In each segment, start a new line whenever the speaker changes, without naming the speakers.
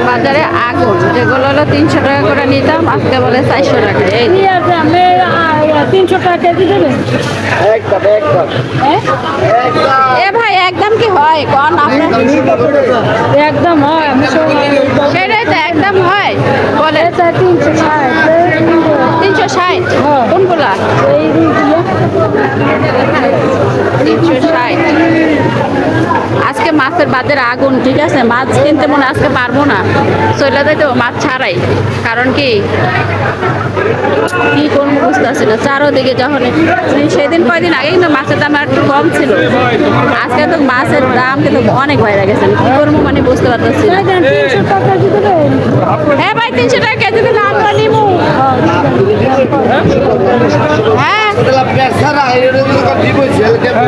বাজারে আগুন, যেগুলো হলো 300 টাকা করে নিতাম, আজকে বলে 400 টাকা। এই
300 টাকা কেজি দেবেন?
এ ভাই একদম কি হয় কোন আপনার?
একদম হয়, আমি
সেটাই তো একদম হয় বলে।
360।
360
হ্যাঁ।
কোনগুলা?
এই
360। আজকে মাছের বাজারে আগুন, ঠিক আছে, মাছ কিনতে মনে হয় আজকে পারবো না, চলে যাইতো মাছ ছাড়াই। কারণ কি কি করবো বুঝতেছি না, চারোদিকে যখন সেদিন কয়দিন আগে কিন্তু মাছের দাম একটু কম ছিল, আজকে তো মাছের দাম কিন্তু অনেক বাইরে গেছে। কি করবো মানে বুঝতে পারতেছি না।
300 টাকা কেজি দেবেন?
হ্যাঁ ভাই 300 টাকা কেজি দিলে আমরা নিবো। হ্যাঁ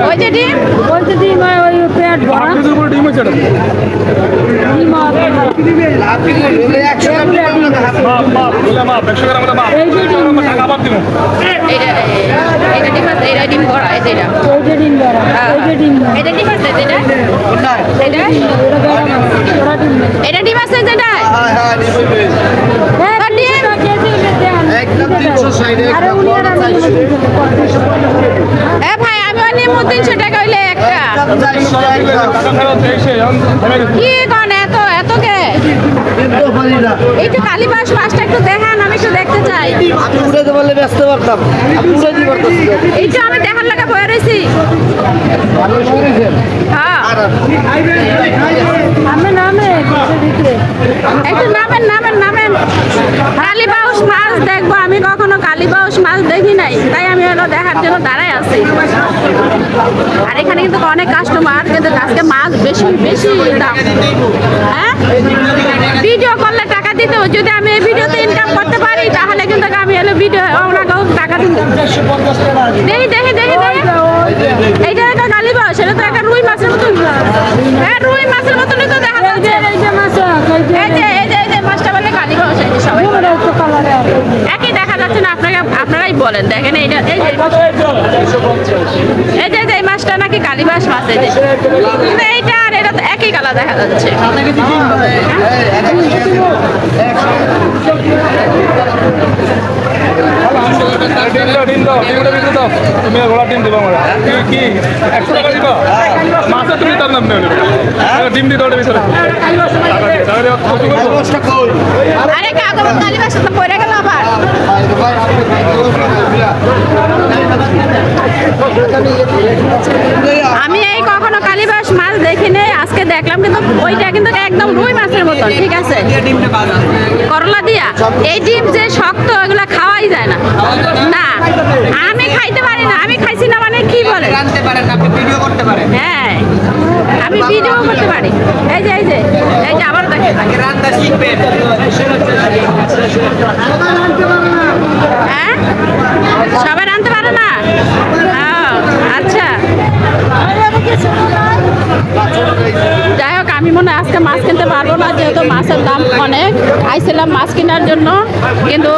ওই যে ডিম,
ওই যে ডিম হয়, ওই পেট ভরা ডিম আছে।
এটা ডিম আছে, এটা ডিম ভরা, এটা
ওই যে ডিম ভরা, ওই যে ডিম
এটা ডিম আছে, এটা এটা ডিম আছে, যেটা ভাই আমি নিবো 300 টাকা হইলে একটা। কি কোন এত এত কে? একটু কালীবাস মাছটা একটু দেখান, আমি একটু দেখতে চাই। এইটা আমি দেখার লাগা বয়ে রয়েছি। হ্যাঁ একটু নামেন নামেন নামেন। কালীবাউস মাছ দেখবো, আমি কখনো কালীবাউস মাছ দেখি নাই, তাই আমি হলো দেখার জন্য দাঁড়ায় আছি। আর এখানে কিন্তু অনেক কাস্টমার, কিন্তু আজকে মাছ বেশি বেশি দাম। হ্যাঁ ভিডিও করলে টাকা দিতে, যদি আমি এই ভিডিওতে ইনকাম করতে পারি তাহলে কিন্তু আমি হলো ভিডিও ওনাকেও টাকা দিব। দেখি দেখি দেখি দেখি, এইটা একটা কালীবাউস, এটা তো একটা রুই মাছের মতন। হ্যাঁ রুই মাছের মতনই তো দেখা যাচ্ছে। এই যে মাছটা বলে কালীবাউস, সবাই একই দেখা যাচ্ছে না? আপনারাই বলেন। দেখেন এইটা, এই যে এই মাছটা নাকি কালীবাউস মাছ, এই যে এইটা আর এটা তো একই কালার দেখা যাচ্ছে। আরে কাগজ কালীবাউস তো পড়ে গেল আবার। আমি এই কখনো কালীবাউস মাছ দেখিনি, আজকে দেখলাম, কিন্তু ওইটা কিন্তু একদম রুই মাছের মতন, ঠিক আছে, করলা দিয়া। এই ডিম যে শক্ত, এগুলা খাওয়াই যায় না। না আমি খাইতে পারি না, আমি খাইছি না মানে কি বলে? হ্যাঁ আমি ভিডিও করতে পারি। এই যে এই যে এই যে আবার দেখেন, হ্যাঁ সবাই রাঁধতে পারে না। আচ্ছা যাই হোক, আমি মনে হয় আজকে মাছ কিনতে পারবো না, যেহেতু মাছের দাম অনেক। আইছিলাম মাছ কেনার জন্য, কিন্তু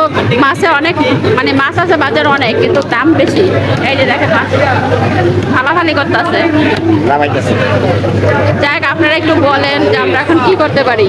মাছে অনেক মানে মাছ আছে বাজার অনেক, কিন্তু দাম বেশি। এই যে দেখেন মাছ ফালাফালি করতে আছে। যাই হোক আপনারা একটু বলেন যে আমরা এখন কি করতে পারি।